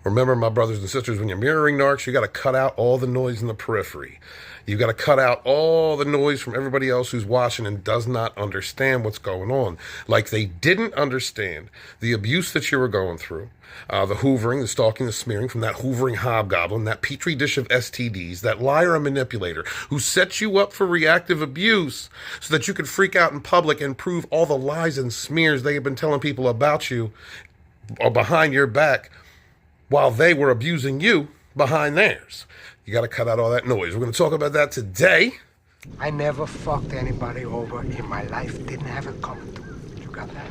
Remember, my brothers and sisters, when you're mirroring narcs, you got to cut out all the noise in the periphery. You got to cut out all the noise from everybody else who's watching and does not understand what's going on. Like they didn't understand the abuse that you were going through, the hoovering, the stalking, the smearing from that hoovering hobgoblin, that petri dish of STDs, that liar and manipulator who set you up for reactive abuse so that you could freak out in public and prove all the lies and smears they have been telling people about you or behind your back while they were abusing you behind theirs. You got to cut out all that noise. We're going to talk about that today. I never fucked anybody over in my life. Didn't have it coming to me. You got that?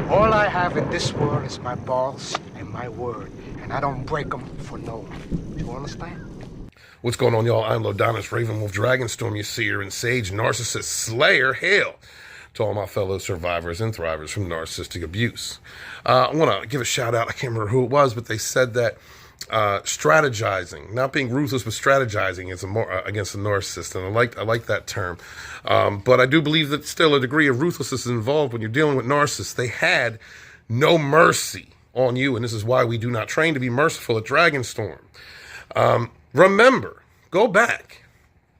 All I have in this world is my balls and my word. And I don't break them for no one. You understand? What's going on, y'all? I'm Lodonis, Ravenwolf, Dragonstorm, Seer, and Sage, Narcissist, Slayer. Hail to all my fellow survivors and thrivers from narcissistic abuse. I want to give a shout out. I can't remember who it was, but they said that strategizing, not being ruthless, but strategizing is against the narcissist. And I like that term. But I do believe that still a degree of ruthlessness is involved when you're dealing with narcissists. They had no mercy on you. And this is why we do not train to be merciful at Dragonstorm. Remember, go back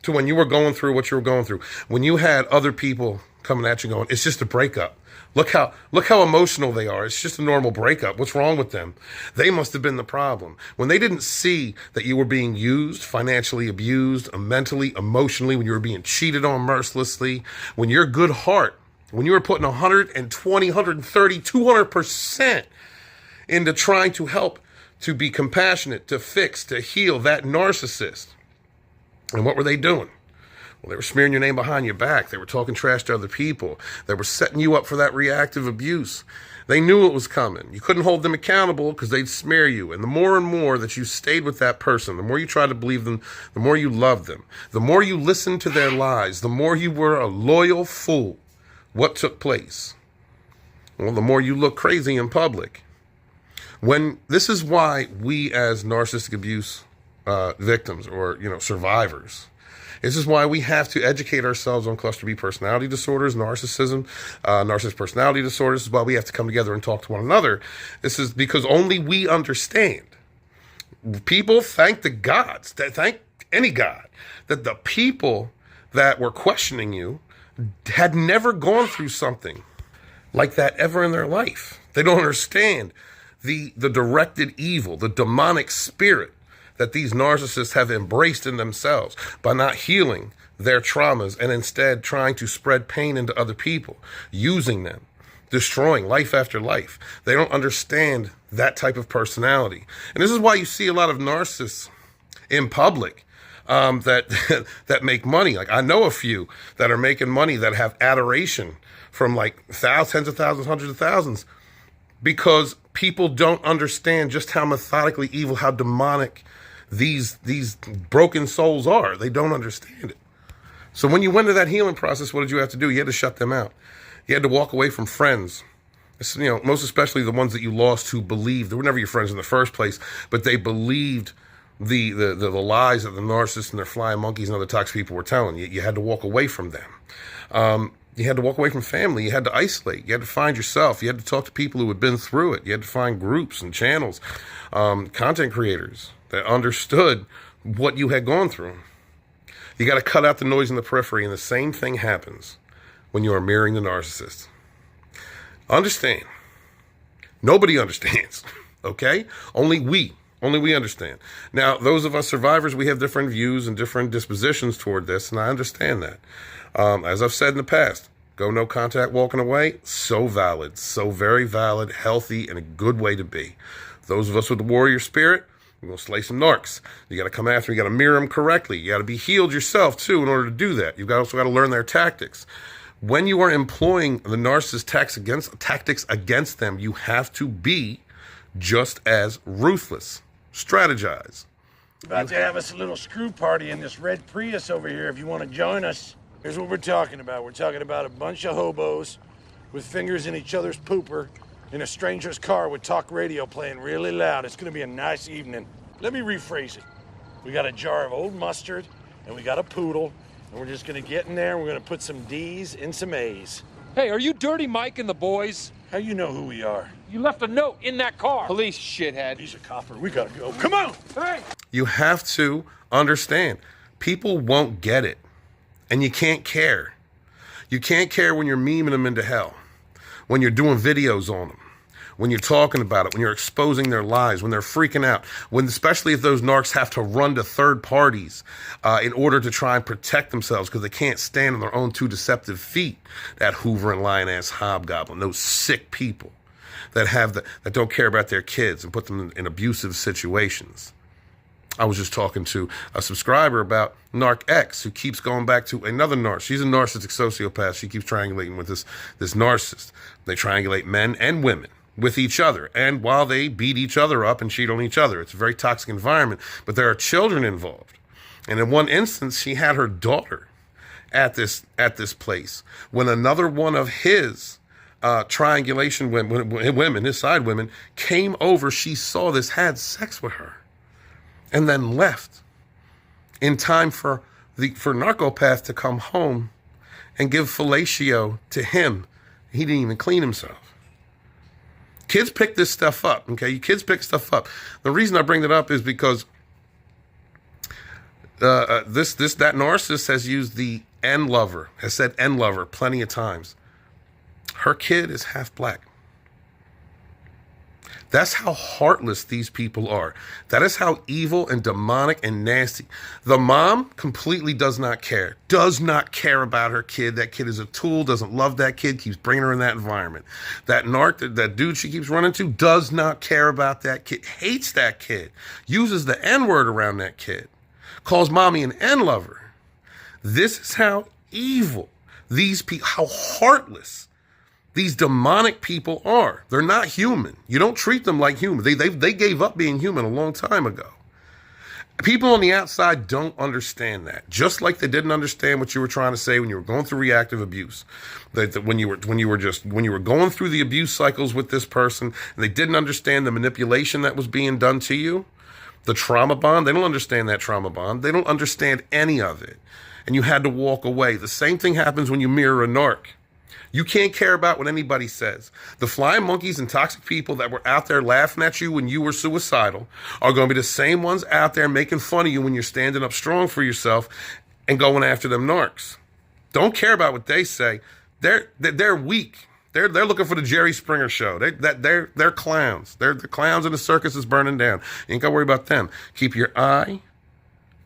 to when you were going through what you were going through, when you had other people coming at you going, it's just a breakup. Look how emotional they are. It's just a normal breakup. What's wrong with them? They must have been the problem. When they didn't see that you were being used, financially abused, mentally, emotionally, when you were being cheated on mercilessly, when your good heart, when you were putting 120, 130, 200% into trying to help, to be compassionate, to fix, to heal that narcissist. And what were they doing? Well, they were smearing your name behind your back. They were talking trash to other people. They were setting you up for that reactive abuse. They knew it was coming. You couldn't hold them accountable because they'd smear you. And the more and more that you stayed with that person, the more you tried to believe them, the more you loved them, the more you listened to their lies, the more you were a loyal fool. What took place? Well, the more you look crazy in public. This is why we as narcissistic abuse victims or, survivors, this is why we have to educate ourselves on cluster B personality disorders, narcissism, narcissist personality disorders. This is why we have to come together and talk to one another. This is because only we understand. People, thank the gods, thank any God, that the people that were questioning you had never gone through something like that ever in their life. They don't understand the directed evil, the demonic spirit that these narcissists have embraced in themselves by not healing their traumas and instead trying to spread pain into other people, using them, destroying life after life. They don't understand that type of personality. And this is why you see a lot of narcissists in public that make money. Like I know a few that are making money that have adoration from like tens of thousands, hundreds of thousands, because people don't understand just how methodically evil, how demonic these broken souls are. They don't understand it. So when you went into that healing process, what did you have to do? You had to shut them out. You had to walk away from friends. Most especially the ones that you lost who believed, they were never your friends in the first place, but they believed the lies that the narcissists and their flying monkeys and other toxic people were telling you. You had to walk away from them. You had to walk away from family. You had to isolate. You had to find yourself. You had to talk to people who had been through it. You had to find groups and channels, content creators that understood what you had gone through. You got to cut out the noise in the periphery, and the same thing happens when you are mirroring the narcissist. Understand. Nobody understands, okay? Only we understand. Now, those of us survivors, we have different views and different dispositions toward this, and I understand that. As I've said in the past, go no contact walking away, so valid, so very valid, healthy, and a good way to be. Those of us with the warrior spirit, we're going to slay some narcs. You got to come after them. You got to mirror them correctly. You got to be healed yourself, too, in order to do that. You've also got to learn their tactics. When you are employing the narcissist tactics against them, you have to be just as ruthless. Strategize. About to have us a little screw party in this red Prius over here if you want to join us. Here's what we're talking about. We're talking about a bunch of hobos with fingers in each other's pooper in a stranger's car with talk radio playing really loud. It's going to be a nice evening. Let me rephrase it. We got a jar of old mustard, and we got a poodle, and we're just going to get in there, and we're going to put some D's in some A's. Hey, are you Dirty Mike and the boys? How you know who we are? You left a note in that car. Police, shithead. He's a copper. We gotta go. Come on! Hey! You have to understand, people won't get it. And you can't care. You can't care when you're memeing them into hell, when you're doing videos on them, when you're talking about it, when you're exposing their lives, when they're freaking out, when especially if those narcs have to run to third parties in order to try and protect themselves because they can't stand on their own two deceptive feet. That Hoover and Lion-ass hobgoblin, those sick people that don't care about their kids and put them in abusive situations. I was just talking to a subscriber about Narc X, who keeps going back to another narc. She's a narcissistic sociopath. She keeps triangulating with this narcissist. They triangulate men and women with each other, and while they beat each other up and cheat on each other. It's a very toxic environment, but there are children involved. And in one instance, she had her daughter at this place when another one of his triangulation women, his side women, came over. She saw this, had sex with her, and then left in time for Narcopath to come home and give fellatio to him. He didn't even clean himself. Kids pick this stuff up, okay? Kids pick stuff up. The reason I bring that up is because that narcissist has used the N lover, has said N lover plenty of times. Her kid is half black. That's how heartless these people are. That is how evil and demonic and nasty. The mom completely does not care about her kid. That kid is a tool, doesn't love that kid, keeps bringing her in that environment. That narc, that dude she keeps running to, does not care about that kid, hates that kid, uses the N-word around that kid, calls mommy an N-lover. This is how evil these people, how heartless these demonic people are. They're not human. You don't treat them like human. They gave up being human a long time ago. People on the outside don't understand that. Just like they didn't understand what you were trying to say when you were going through reactive abuse. When you were going through the abuse cycles with this person, and they didn't understand the manipulation that was being done to you, the trauma bond. They don't understand that trauma bond. They don't understand any of it. And you had to walk away. The same thing happens when you mirror a narc. You can't care about what anybody says. The flying monkeys and toxic people that were out there laughing at you when you were suicidal are going to be the same ones out there making fun of you when you're standing up strong for yourself and going after them narcs. Don't care about what they say. They're weak. They're looking for the Jerry Springer show. They're clowns. They're the clowns and the circus is burning down. You ain't got to worry about them. Keep your eye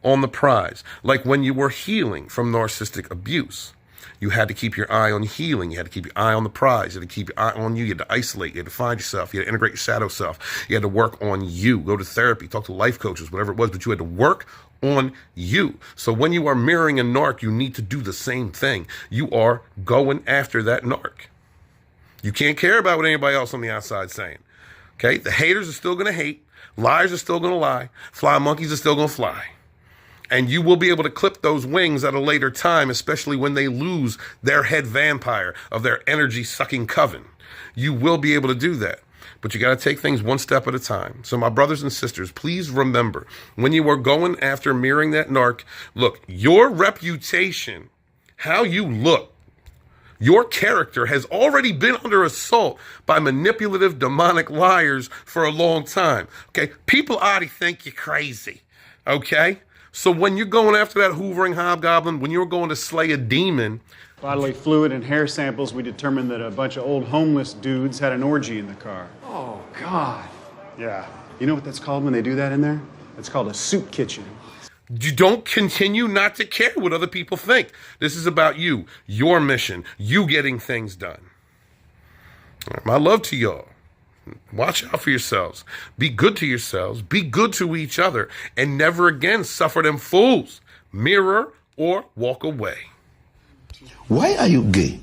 on the prize. Like when you were healing from narcissistic abuse. You had to keep your eye on healing. You had to keep your eye on the prize. You had to keep your eye on you. You had to isolate. You had to find yourself. You had to integrate your shadow self. You had to work on you. Go to therapy. Talk to life coaches, whatever it was. But you had to work on you. So when you are mirroring a narc, you need to do the same thing. You are going after that narc. You can't care about what anybody else on the outside is saying. Okay? The haters are still going to hate. Liars are still going to lie. Flying monkeys are still going to fly. And you will be able to clip those wings at a later time, especially when they lose their head vampire of their energy-sucking coven. You will be able to do that. But you got to take things one step at a time. So my brothers and sisters, please remember, when you are going after mirroring that narc, look, your reputation, how you look, your character has already been under assault by manipulative, demonic liars for a long time. Okay? People already think you're crazy. Okay? So when you're going after that hoovering hobgoblin, when you're going to slay a demon... Bodily fluid and hair samples, we determined that a bunch of old homeless dudes had an orgy in the car. Oh, God. Yeah. You know what that's called when they do that in there? It's called a soup kitchen. You don't continue not to care what other people think. This is about you, your mission, you getting things done. All right, my love to y'all. Watch out for yourselves. Be good to yourselves. Be good to each other. And never again suffer them fools. Mirror or walk away. Why are you gay?